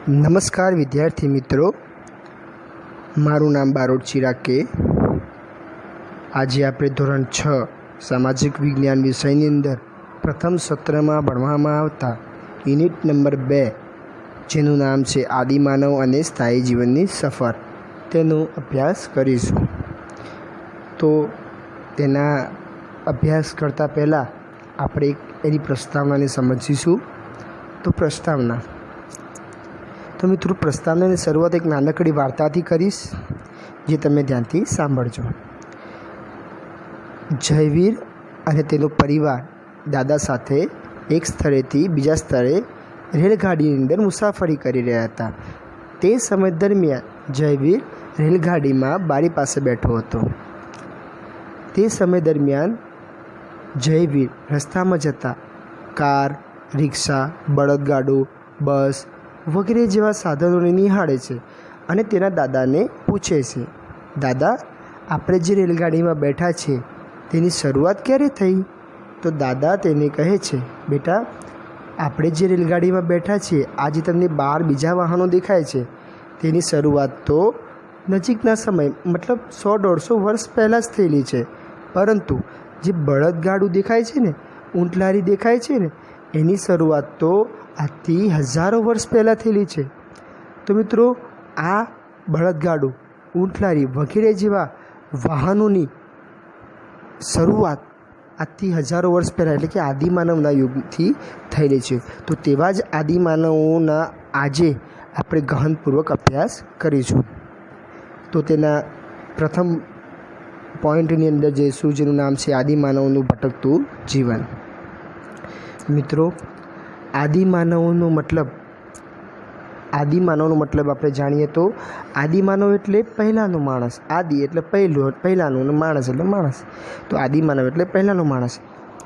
નમસ્કાર વિદ્યાર્થી મિત્રો, મારું નામ બારોટ ચિરાગ કે. આજે આપણે ધોરણ 6 સામાજિક વિજ્ઞાન વિષયની અંદર પ્રથમ સત્રમાં ભણવામાં આવતા યુનિટ નંબર 2, જેનું નામ છે આદિમાનવ અને સ્થાયી જીવનની સફર, તેનો અભ્યાસ કરીશું. તો તેના અભ્યાસ કરતાં પહેલાં આપણે એની પ્રસ્તાવનાને સમજીશું. તો પ્રસ્તાવના. તો મિત્રો, પ્રસ્તાવનાની શરૂઆત એક નાનકડી વાર્તાથી કરીશ, જે તમે ધ્યાનથી સાંભળજો. જયવીર અને તેનો પરિવાર દાદા સાથે એક સ્થળેથી બીજા સ્થળે રેલગાડીની અંદર મુસાફરી કરી રહ્યા હતા. તે સમય દરમિયાન જયવીર રેલગાડીમાં બારી પાસે બેઠો હતો. તે સમય દરમિયાન જયવીર રસ્તામાં જતા કાર, રિક્ષા, બળદગાડું, બસ વગેરે જેવા સાધનોને નિહાળે છે અને તેના દાદાને પૂછે છે, દાદા, આપણે જે રેલગાડીમાં બેઠા છે તેની શરૂઆત ક્યારે થઈ? તો દાદા તેને કહે છે, બેટા, આપણે જે રેલગાડીમાં બેઠા છીએ, આજે તમને 12 બીજા વાહનો દેખાય છે, તેની શરૂઆત તો નજીકના સમય મતલબ 100-150 વર્ષ પહેલાં જ થયેલી છે. પરંતુ જે બળદગાડું દેખાય છે ને, ઊંટલારી દેખાય છે ને, એની શરૂઆત તો આજથી હજારો વર્ષ પહેલાં થયેલી છે. તો મિત્રો, આ બળદગાડું, ઊંટલારી વગેરે જેવા વાહનોની શરૂઆત આજથી હજારો વર્ષ પહેલાં એટલે કે આદિમાનવના યુગથી થયેલી છે. તો તેવા જ આદિમાનવોના આજે આપણે ગહનપૂર્વક અભ્યાસ કરીશું. તો તેના પ્રથમ પોઈન્ટની અંદર જઈશું, જેનું નામ છે આદિમાનવનું ભટકતું જીવન. મિત્રો, આદિમાનવનો મતલબ આપણે જાણીએ તો આદિમાનવ એટલે પહેલાંનો માણસ. આદિ એટલે પહેલાંનું અને માણસ એટલે માણસ. તો આદિમાનવ એટલે પહેલાંનો માણસ.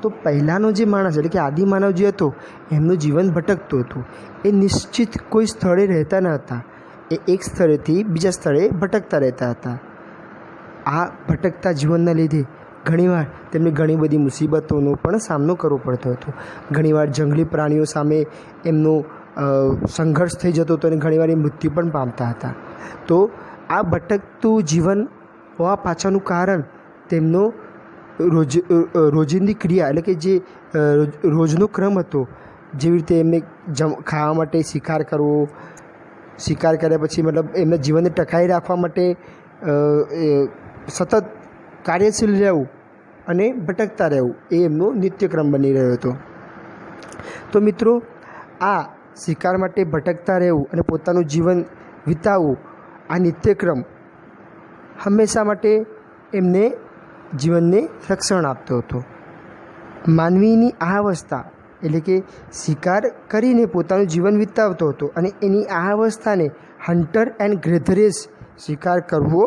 તો પહેલાંનો જે માણસ એટલે કે આદિમાનવ જે હતો, એમનું જીવન ભટકતું હતું. એ નિશ્ચિત કોઈ સ્થળે રહેતા ન હતા. એ એક સ્થળેથી બીજા સ્થળે ભટકતા રહેતા હતા. આ ભટકતા જીવનના લીધે ઘણીવાર તેમને ઘણી બધી મુસીબતોનો પણ સામનો કરવો પડતો હતો. ઘણીવાર જંગલી પ્રાણીઓ સામે એમનો સંઘર્ષ થઈ જતો હતો અને ઘણીવાર એ મૃત્યુ પણ પામતા હતા. તો આ ભટકતું જીવન હોવા પાછળનું કારણ તેમનો રોજિંદી ક્રિયા એટલે કે જે રોજનો ક્રમ હતો. જેવી રીતે એમને ખાવા માટે શિકાર કરવો, શિકાર કર્યા પછી મતલબ એમના જીવનને ટકાવી રાખવા માટે સતત કાર્યશીલ રહેવું અને ભટકતા રહેવું, એ એમનો નિત્યક્રમ બની રહ્યો હતો. તો મિત્રો, આ શિકાર માટે ભટકતા રહેવું અને પોતાનું જીવન વિતાવવું, આ નિત્યક્રમ હંમેશા માટે એમને જીવનને રક્ષણ આપતો હતો. માનવીની આ અવસ્થા એટલે કે શિકાર કરીને પોતાનું જીવન વિતાવતો હતો અને એની આ અવસ્થાને હન્ટર એન્ડ ગેધરર્સ, શિકાર કરવો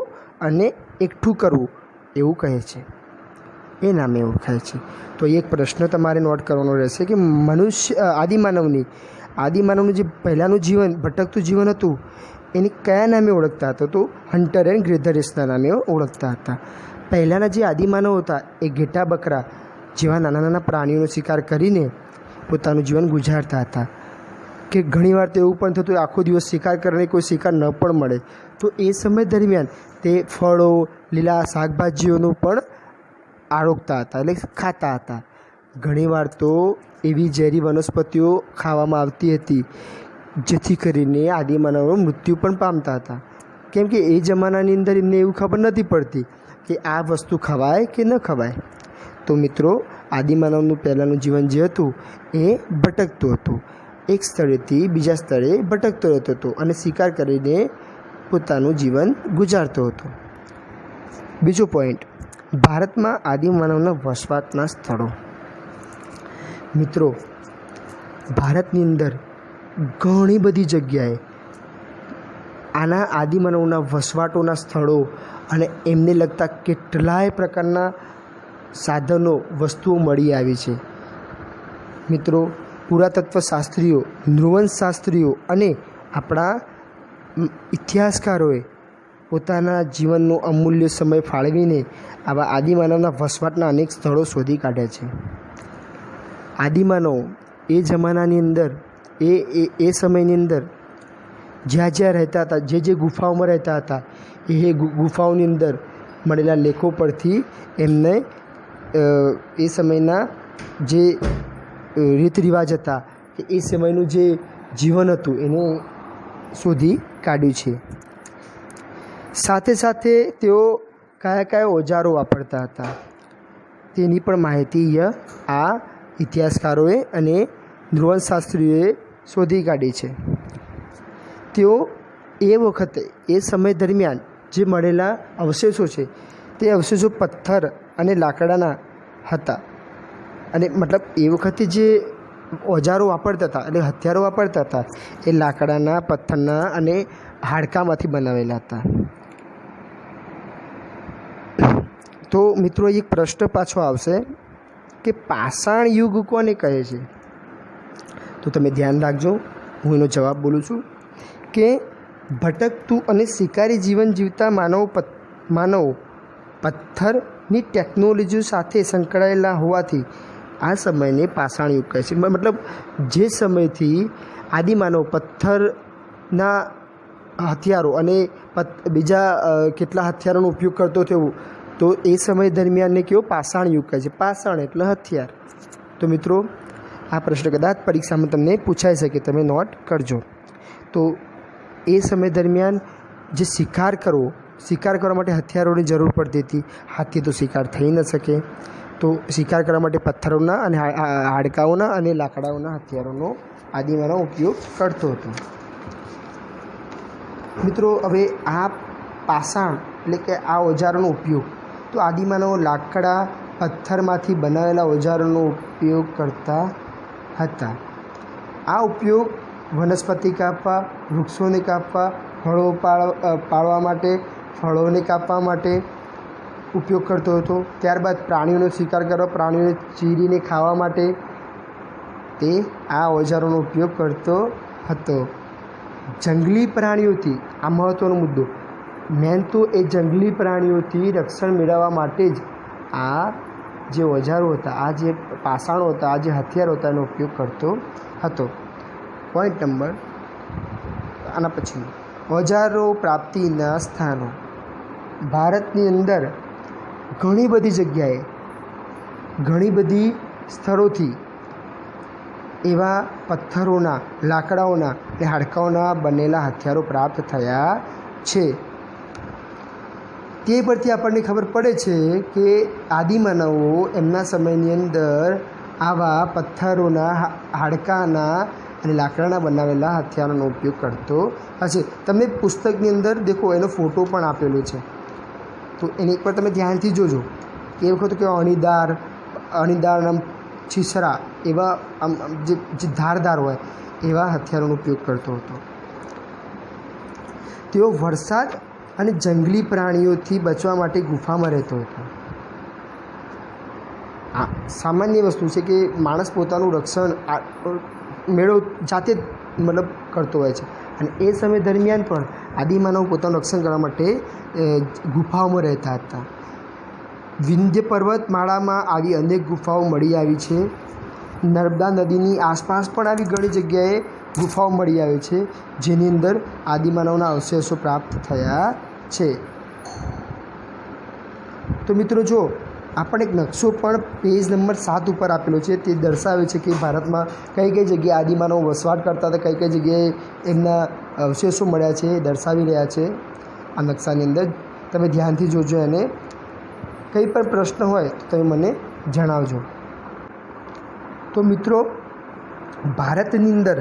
અને એકઠું કરવું, એવું કહે છે. એ નામે ઓળખાય છે. તો એક પ્રશ્ન તમારે નોટ કરવાનો રહેશે કે આદિમાનવનું જે પહેલાંનું જીવન, ભટકતું જીવન હતું, એને કયા નામે ઓળખતા હતા? તો હન્ટર એન્ડ ગેધરર્સના નામે ઓળખતા હતા. પહેલાંના જે આદિમાનવ હતા, એ ઘેટા બકરા જેવા નાના નાના પ્રાણીઓનો શિકાર કરીને પોતાનું જીવન ગુજારતા હતા. કે ઘણીવાર તો એવું પણ થતું, આખો દિવસ શિકાર કરીને કોઈ શિકાર ન પણ મળે, તો એ સમય દરમિયાન તે ફળો, લીલા શાકભાજીઓનું પણ આરોગતા હતા એટલે ખાતા હતા. ઘણીવાર તો એવી ઝેરી વનસ્પતિઓ ખાવામાં આવતી હતી, જેથી કરીને આદિમાનવો મૃત્યુ પણ પામતા હતા. કેમ કે એ જમાનાની અંદર એમને એવું ખબર નથી પડતી કે આ વસ્તુ ખવાય કે ન ખવાય. તો મિત્રો, આદિમાનવનું પહેલાંનું જીવન જે હતું એ ભટકતું હતું. એક સ્થળેથી બીજા સ્થળે ભટકતો રહેતો હતો અને શિકાર કરીને પોતાનું જીવન ગુજારતો હતો. બીજો પોઈન્ટ, ભારતમાં આદિમાનવના વસવાટના સ્થળો. મિત્રો, ભારતની અંદર ઘણી બધી જગ્યાએ આના આદિમાનવના વસવાટોના સ્થળો અને એમને લગતા કેટલાય પ્રકારના સાધનો, વસ્તુઓ મળી આવી છે. મિત્રો, પુરાતત્વશાસ્ત્રીઓ, નૃવંશશાસ્ત્રીઓ અને આપણા ઇતિહાસકારોએ પોતાના જીવનનો અમૂલ્ય સમય ફાળવીને આવા આદિમાનવના વસવાટના અનેક સ્થળો શોધી કાઢ્યા છે. આદિમાનવ એ જમાનાની અંદર એ સમયની અંદર જ્યાં જ્યાં રહેતા હતા, જે ગુફાઓમાં રહેતા હતા, એ ગુફાઓની અંદર મળેલા લેખો પરથી એમને એ સમયના જે રીત રિવાજ હતા કે એ સમયનું જે જીવન હતું એને શોધી કાઢ્યું છે. સાથે સાથે તેઓ કયા કયા ઓજારો વાપરતા હતા તેની પણ માહિતી આ ઇતિહાસકારોએ અને નૃવંશશાસ્ત્રીઓએ શોધી કાઢી છે. તેઓ એ વખતે એ સમય દરમિયાન જે મળેલા અવશેષો છે તે અવશેષો પથ્થર અને લાકડાના હતા. અને મતલબ એ વખતે જે ઓજારો વાપરતા હતા એટલે હથિયારો વાપરતા હતા એ લાકડાના, પથ્થરના અને હાડકામાંથી બનાવેલા હતા. તો મિત્રો એક પ્રશ્ન પાછો આવશે કે પાષાણ યુગ કોને કહે છે? તો તમે ધ્યાન રાખજો, હું એનો જવાબ બોલું છું કે ભટકતું અને શિકારી જીવન જીવતા માનવો પથ્થરની ટેકનોલોજી સાથે સંકળાયેલા હોવાથી આ સમયને પાષાણ યુગ કહે છે. મતલબ જે સમયથી આદિમાનવ પથ્થરના હથિયારો અને બીજા કેટલા હથિયારોનો ઉપયોગ કરતો થયો, તો એ સમય દરમિયાનને કેવો પાષાણ યુગ કહે છે. પાષાણ એટલે હથિયાર. તો મિત્રો આ પ્રશ્ન કદાચ પરીક્ષામાં તમને પૂછાઈ શકે, તમે નોટ કરજો. તો એ સમય દરમિયાન જે શિકાર કરવા માટે હથિયારોની જરૂર પડતી હતી. હાથથી તો શિકાર થઈ ન શકે, તો શિકાર કરવા માટે પથ્થરોના અને હાડકાઓના અને લાકડાઓના હથિયારોનો આદિમાનવ ઉપયોગ કરતો હતો. મિત્રો હવે આ પાષાણ એટલે કે આ ઓજારોનો ઉપયોગ તો આદિમાનવો લાકડા, પથ્થરમાંથી બનાવેલા ઓજારોનો ઉપયોગ કરતા હતા. આ ઉપયોગ વનસ્પતિ કાપવા, વૃક્ષોને કાપવા, ફળો પાળવા માટે, ફળોને કાપવા માટે ઉપયોગ કરતો હતો. ત્યારબાદ પ્રાણીઓનો શિકાર કરવા, પ્રાણીઓને ચીરીને ખાવા માટે તે આ ઓજારોનો ઉપયોગ કરતો હતો. જંગલી પ્રાણીઓથી, આ મહત્ત્વનો મુદ્દો, મેન તો એ જંગલી પ્રાણીઓથી રક્ષણ મેળવવા માટે જ આ જે ઓજારો હતા, આ જે પાષાણો હતા, આ જે હથિયારો હતા એનો ઉપયોગ કરતો હતો. પોઈન્ટ નંબર આના પછી ઓજારો પ્રાપ્તિના સ્થાનો. ભારતની અંદર ઘણી બધી જગ્યાએ, ઘણી બધી સ્થળોથી એવા પથ્થરોના, લાકડાઓના અને હાડકાઓના બનેલા હથિયારો પ્રાપ્ત થયા છે. તે પરથી આપણને ખબર પડે છે કે આદિમાનવો એમના સમયની અંદર આવા પથ્થરોના, હાડકાના અને લાકડાના બનાવેલા હથિયારોનો ઉપયોગ કરતો હશે. તમે પુસ્તકની અંદર દેખો, એનો ફોટો પણ આપેલો છે, તો એની પર તમે ધ્યાનથી જોજો. એ વખતે કે અણીદાર આમ છીછરા એવા આમ જે ધારદાર હોય એવા હથિયારોનો ઉપયોગ કરતો હતો. તેઓ વરસાદ અને જંગલી પ્રાણીઓથી બચવા માટે ગુફામાં રહેતો હતો. આ સામાન્ય વસ્તુ છે કે માણસ પોતાનું રક્ષણ જાતે મતલબ કરતો હોય છે. અને એ સમય દરમિયાન પણ આદિમાનવ પોતાનું રક્ષણ કરવા માટે ગુફાઓમાં રહેતા હતા. વિંધ્ય પર્વતમાળામાં આવી અનેક ગુફાઓ મળી આવી છે. નર્મદા નદીની આસપાસ પણ આવી ઘણી જગ્યાએ ગુફાઓ મળી આવી છે, જેની અંદર આદિમાનવના અવશેષો પ્રાપ્ત થયા છે. તો મિત્રો જો આપણે એક નકશો પણ પેજ નંબર 7 ઉપર આપેલો છે. તે દર્શાવે છે કે ભારતમાં કઈ કઈ જગ્યાએ આદિમાનવ વસવાટ કરતા હતા, કઈ કઈ જગ્યાએ એમના અવશેષો મળ્યા છે, એ દર્શાવી રહ્યા છે આ નકશાની અંદર. તમે ધ્યાનથી જોજો અને કંઈ પણ પ્રશ્ન હોય તો તમે મને જણાવજો. તો મિત્રો ભારતની અંદર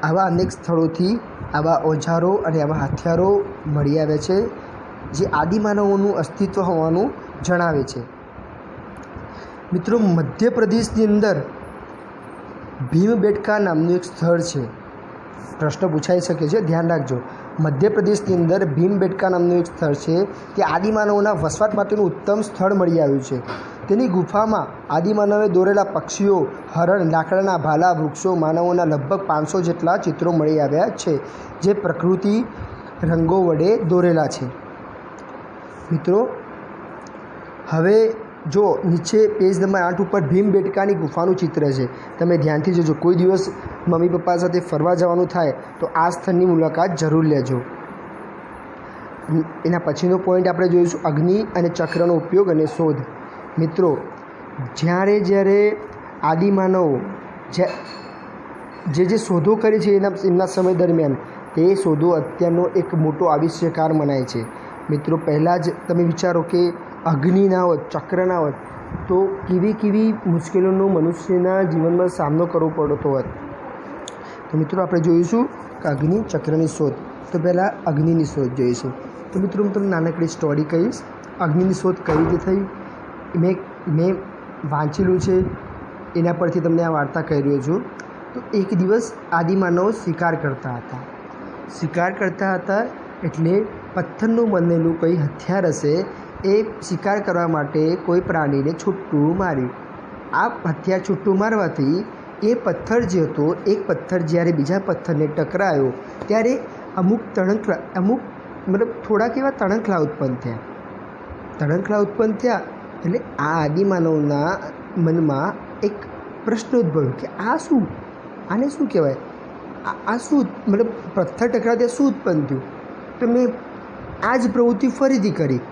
આવા અનેક સ્થળોથી આવા ઓજારો અને આવા હથિયારો મળી આવ્યા છે, જે આદિમાનવોનું અસ્તિત્વ હોવાનું જણાવે છે. મિત્રો મધ્યપ્રદેશની અંદર ભીમબેટકા નામનું એક સ્થળ છે. પ્રશ્ન પૂછાઈ શકે છે, ધ્યાન રાખજો. મધ્યપ્રદેશની અંદર ભીમબેટકા નામનું એક સ્થળ છે. તે આદિમાનવોના વસવાટ માટેનું ઉત્તમ સ્થળ મળી આવ્યું છે. તેની ગુફામાં આદિમાનવે દોરેલા પક્ષીઓ, હરણ, લાકડાના ભાલા, વૃક્ષો, માનવોના લગભગ 500 જેટલા ચિત્રો મળી આવ્યા છે, જે પ્રકૃતિ રંગો વડે દોરેલા છે. મિત્રો હવે જો નીચે પેજ નંબર 8 ઉપર ભીમબેટકાની ગુફાનું ચિત્ર છે. તમે ધ્યાનથી જોજો. કોઈ દિવસ મમ્મી પપ્પા સાથે ફરવા જવાનું થાય તો આ સ્થળની મુલાકાત જરૂર લેજો. એના પછીનો પોઈન્ટ આપણે જોઈશું અગ્નિ અને ચક્રનો ઉપયોગ અને શોધ. મિત્રો, જ્યારે આદિમાનવો જે શોધો કરી છે એમના સમય દરમિયાન, તે શોધો અત્યારનો એક મોટો આવિષ્કાર મનાય છે. મિત્રો, પહેલાં જ તમે વિચારો કે અગ્નિ ના હોત, ચક્ર ના હોત તો કેવી મુશ્કેલીઓનો મનુષ્યના જીવનમાં સામનો કરવો પડતો હોત. તો મિત્રો, આપણે જોઈશું કે અગ્નિ ચક્રની શોધ. તો પહેલાં અગ્નિની શોધ જોઈશું. તો મિત્રો, હું તમને નાનકડી સ્ટોરી કહીશ. અગ્નિની શોધ કઈ રીતે થઈ મેં વાંચેલું છે, એના પરથી તમને આ વાર્તા કહી રહ્યો છું. તો એક દિવસ આદિમાનવ શિકાર કરતા હતા એટલે પથ્થરનું બનેલું કંઈ હથિયાર હશે એ શિકાર કરવા માટે કોઈ પ્રાણીને છૂટું માર્યું. આ હથિયાર છૂટું મારવાથી એ પથ્થર જે હતો, એક પથ્થર જ્યારે બીજા પથ્થરને ટકરાયો ત્યારે અમુક થોડાક એવા તણખલા ઉત્પન્ન થયા. એટલે આ આદિમાનવના મનમાં એક પ્રશ્ન ઉદ્ભવ્યો કે આને શું કહેવાય, આ શું પથ્થર ટકરાતા શું ઉત્પન્ન થયું. તો મેં આ જ પ્રવૃત્તિ ફરીથી કરી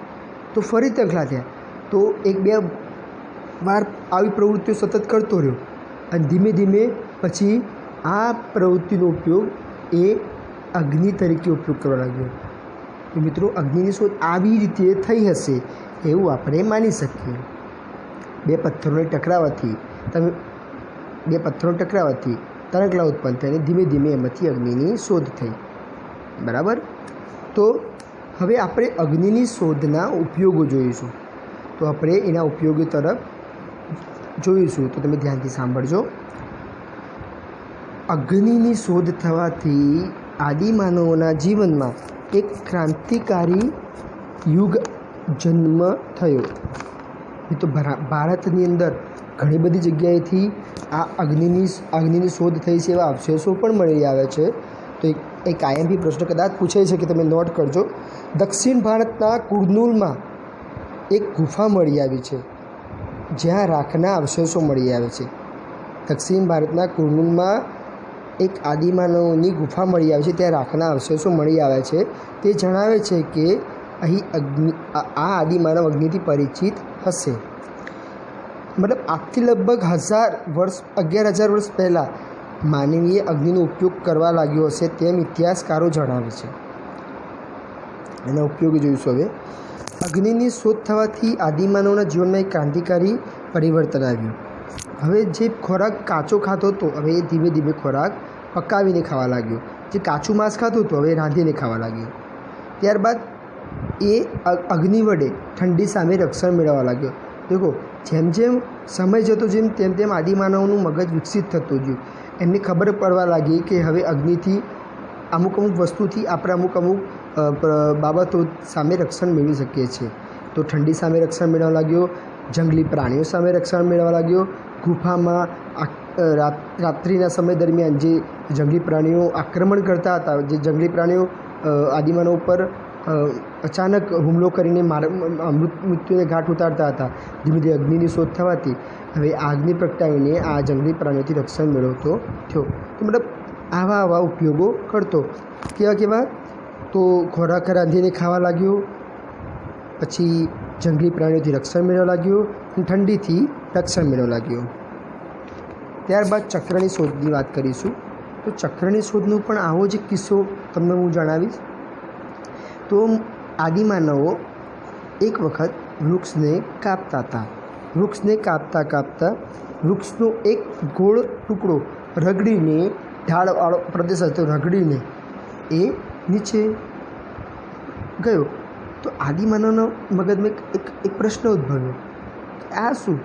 તો ફરી તણખલા થયા. તો 1-2 વાર આવી પ્રવૃત્તિઓ સતત કરતો રહ્યો અને ધીમે ધીમે પછી આ પ્રવૃત્તિનો ઉપયોગ એ અગ્નિ તરીકે ઉપયોગ કરવા લાગ્યો. તો મિત્રો, અગ્નિની શોધ આવી રીતે થઈ હશે એવું આપણે માની શકીએ. બે પથ્થરોને ટકરાવવાથી તણખલા ઉત્પન્ન થાય અને ધીમે ધીમે એમાંથી અગ્નિની શોધ થઈ. બરાબર. તો હવે આપણે અગ્નિની શોધના ઉપયોગો જોઈશું. તો આપણે એના ઉપયોગો તરફ જોઈશું. તો તમે ધ્યાનથી સાંભળજો. અગ્નિની શોધ થવાથી આદિમાનવોના જીવનમાં એક ક્રાંતિકારી યુગ જન્મ થયો. તો ભારતની અંદર ઘણી બધી જગ્યાએથી આ અગ્નિની શોધ થઈ છે એવા અવશેષો પણ મળી આવે છે. તો એક IMP પ્રશ્ન કદાચ પૂછાય છે કે તમે નોટ કરજો. દક્ષિણ ભારતના કુર્નૂલમાં એક ગુફા મળી આવી છે જ્યાં રાખના અવશેષો મળી આવે છે. દક્ષિણ ભારતના કુર્નૂલમાં એક આદિમાનવની ગુફા મળી આવી છે, ત્યાં રાખના અવશેષો મળી આવ્યા છે. તે જણાવે છે કે અહીં આ આદિમાનવ અગ્નિથી પરિચિત હશે. આજથી લગભગ 11,000 વર્ષ પહેલાં માનવીએ અગ્નિનો ઉપયોગ કરવા લાગ્યો હશે તેમ ઇતિહાસકારો જણાવે છે. એના ઉપયોગ જોઈશું. હવે અગ્નિની શોધ થવાથી આદિમાનવના જીવનમાં એક ક્રાંતિકારી પરિવર્તન આવ્યું. હવે જે ખોરાક કાચો ખાતો હતો, હવે એ ધીમે ધીમે ખોરાક પકાવીને ખાવા લાગ્યો. જે કાચું માંસ ખાતું હતું, હવે રાંધીને ખાવા લાગ્યો. ત્યારબાદ એ અગ્નિ વડે ઠંડી સામે રક્ષણ મેળવવા લાગ્યો. દેખો, જેમ સમય જતો તેમ આદિમાનવનું મગજ વિકસિત થતું ગયું. એમને ખબર પડવા લાગી કે હવે અગ્નિથી અમુક વસ્તુથી આપણે અમુક બાબતો સામે રક્ષણ મેળવી શકીએ છીએ. તો ઠંડી સામે રક્ષણ મેળવવા લાગ્યો, જંગલી પ્રાણીઓ સામે રક્ષણ મેળવવા લાગ્યો. ગુફામાં રાત્રિના સમય દરમિયાન જે જંગલી પ્રાણીઓ આક્રમણ કરતા હતા, જે જંગલી પ્રાણીઓ આદિમાનવ ઉપર અચાનક હુમલો કરીને મૃત્યુને ઘાટ ઉતારતા હતા, ધીમે ધીમે અગ્નિની શોધ થવાથી હવે આગને પ્રગટાવીને આ જંગલી પ્રાણીઓથી રક્ષણ મેળવતો થયો. તો આવા ઉપયોગો કરતો. કેવા તો ખોરાક રાંધીને ખાવા લાગ્યો, પછી જંગલી પ્રાણીઓથી રક્ષણ મેળવવા લાગ્યો, ઠંડીથી રક્ષણ મેળવવા લાગ્યો. ત્યારબાદ ચક્રની શોધની વાત કરીશું. તો ચક્રની શોધનો પણ આવો જ કિસ્સો તમને હું જણાવીશ. તો આદિમાનવો એક વખત વૃક્ષને કાપતા હતા. વૃક્ષને કાપતા વૃક્ષનો એક ગોળ ટુકડો રગડીને, ઢાળવાળો પ્રદેશ હતો, રગડીને એ નીચે ગયો. તો આદિમાનવના મગજમાં એક પ્રશ્ન ઉદ્ભવ્યો, આ શું?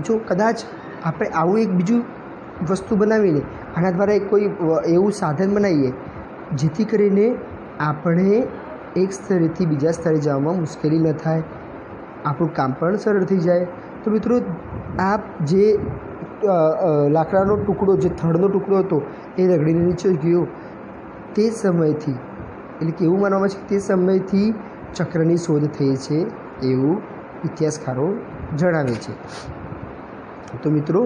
જો કદાચ આપણે આવું એક બીજું વસ્તુ બનાવીને આના દ્વારા કોઈ એવું સાધન બનાવીએ જેથી કરીને આપણે એક સ્થળેથી બીજા સ્થળે જવામાં મુશ્કેલી ન થાય, આપણું કામ પણ સરળ થઈ જાય. તો મિત્રો, આ જે લાકડાનો ટુકડો, જે થડનો ટુકડો હતો એ રગડીને નીચે ગયો. તે સમયથી, એટલે કે એવું માનવામાં છે કે તે સમયથી ચક્રની શોધ થઈ છે એવું ઇતિહાસકારો જણાવે છે. તો મિત્રો,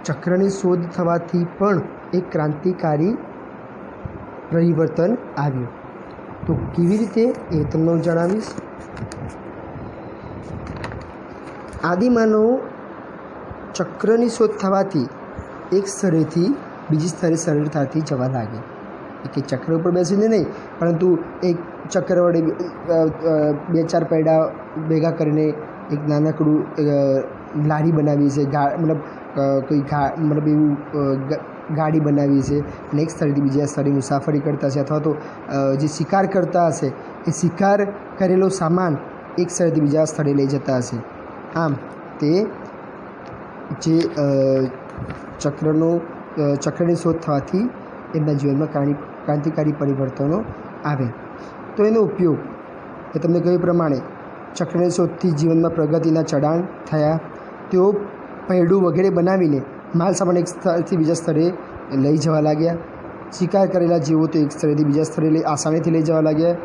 ચક્રની શોધ થવાથી પણ એક ક્રાંતિકારી પરિવર્તન આવ્યું. તો કેવી રીતે એ તમને હું જણાવીશ. આદિમાનવ ચક્રની શોધ થવાથી એક સ્થળેથી બીજી સ્થળે સરળતાથી જવા લાગે. કે ચક્ર ઉપર બેસીને નહીં, પરંતુ એક ચક્ર વડે 2-4 પૈડા ભેગા કરીને એક નાનકડું લારી બનાવી છે, એવું ગાડી બનાવી છે અને એક સ્થળેથી બીજા સ્થળે મુસાફરી કરતા છે, અથવા તો જે શિકાર કરતા હશે એ શિકાર કરેલો સામાન એક સ્થળેથી બીજા સ્થળે લઈ જતા હશે. આમ તે જે ચક્રની શોધ થવાથી એમના જીવનમાં ક્રાંતિકારી પરિવર્તનો આવે. તો એનો ઉપયોગ એ તમને કહ્યું પ્રમાણે ચક્રની શોધથી જીવનમાં પ્રગતિના ચઢાણ થયા. તેઓ પૈડું વગેરે બનાવીને માલ સામાન એક સ્થળથી બીજા સ્થળે લઈ જવા લાગ્યા. શિકાર કરેલા જીવો તો એક સ્થળેથી બીજા સ્થળે આસાનીથી લઈ જવા લાગ્યા.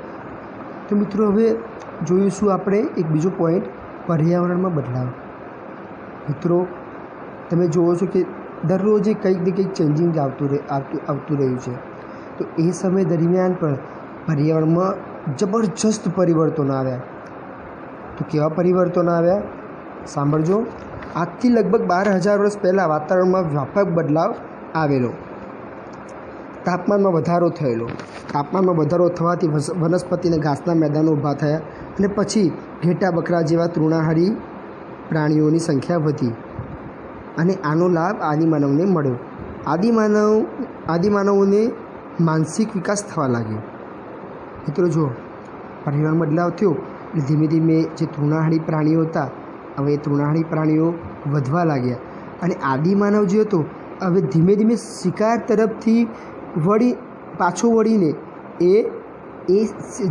તો મિત્રો, હવે જોઈશું આપણે એક બીજો પોઈન્ટ, પર્યાવરણમાં બદલાવ. મિત્રો, તમે જુઓ છો કે દરરોજ કંઈક ને કંઈક ચેન્જિંગ આવતું રહ્યું છે. તો એ સમય દરમિયાન પણ પર્યાવરણમાં જબરજસ્ત પરિવર્તનો આવ્યા. તો કેવા પરિવર્તનો આવ્યા સાંભળજો. આજથી લગભગ 12,000 વર્ષ પહેલાં વાતાવરણમાં વ્યાપક બદલાવ આવેલો. તાપમાનમાં વધારો થયેલો. તાપમાનમાં વધારો થવાથી વનસ્પતિના ઘાસના મેદાનો ઊભા થયા અને પછી ઘેટા બકરા જેવા તૃણાહારી પ્રાણીઓની સંખ્યા વધી અને આનો લાભ આદિમાનવને મળ્યો. આદિમાનવોને માનસિક વિકાસ થવા લાગ્યો. મિત્રો જુઓ, પર્યાવરણ બદલાવ થયો એટલે ધીમે ધીમે જે તૃણાહારી પ્રાણીઓ હતા, હવે એ તૃણાહારી પ્રાણીઓ વધવા લાગ્યા અને આદિમાનવ જે હતો હવે ધીમે ધીમે શિકાર તરફથી પાછો વળીને એ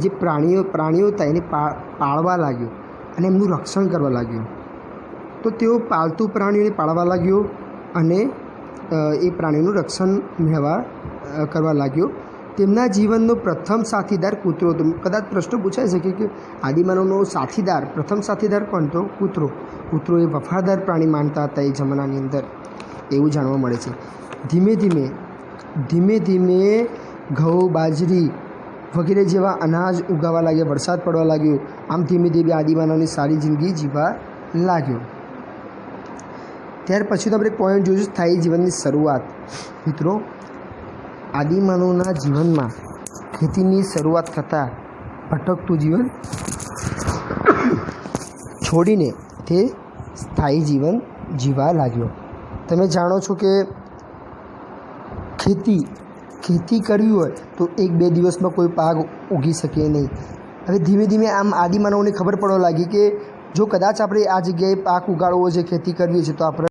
જે પ્રાણીઓ હતા એને પાળવા લાગ્યો અને એમનું રક્ષણ કરવા લાગ્યો. તો તેઓ પાલતુ પ્રાણીઓને પાળવા લાગ્યો અને એ પ્રાણીઓનું રક્ષણ કરવા લાગ્યો. તેમના જીવનનો પ્રથમ સાથીદાર કૂતરો હતો. કદાચ પ્રશ્ન પૂછાઈ શકે કે આદિમાનવનો પ્રથમ સાથીદાર કોણ? તો કૂતરો એ વફાદાર પ્રાણી માનતા હતા એ જમાનાની અંદર, એવું જાણવા મળે છે. ધીમે ધીમે ઘઉં, બાજરી વગેરે જેવા અનાજ ઉગાવા લાગ્યા, વરસાદ પડવા લાગ્યો. આમ ધીમે ધીમે આદિમાનવની સારી જિંદગી જીવવા લાગ્યો. ત્યાર પછી તો આપણે પોઈન્ટ જોઈશું સ્થાયી જીવનની શરૂઆત. મિત્રો, આદિમાનવના જીવનમાં ખેતીની શરૂઆત થતાં ભટકતું જીવન છોડીને તે સ્થાયી જીવન જીવવા લાગ્યો. તમે જાણો છો કે ખેતી કરવી હોય તો 1-2 દિવસમાં કોઈ પાક ઉગી શકે નહીં. હવે ધીમે ધીમે આમ આદિમાનવોને ખબર પડવા લાગી કે જો કદાચ આપણે આ જગ્યાએ પાક ઉગાડવો છે, ખેતી કરવી છે, તો આપણે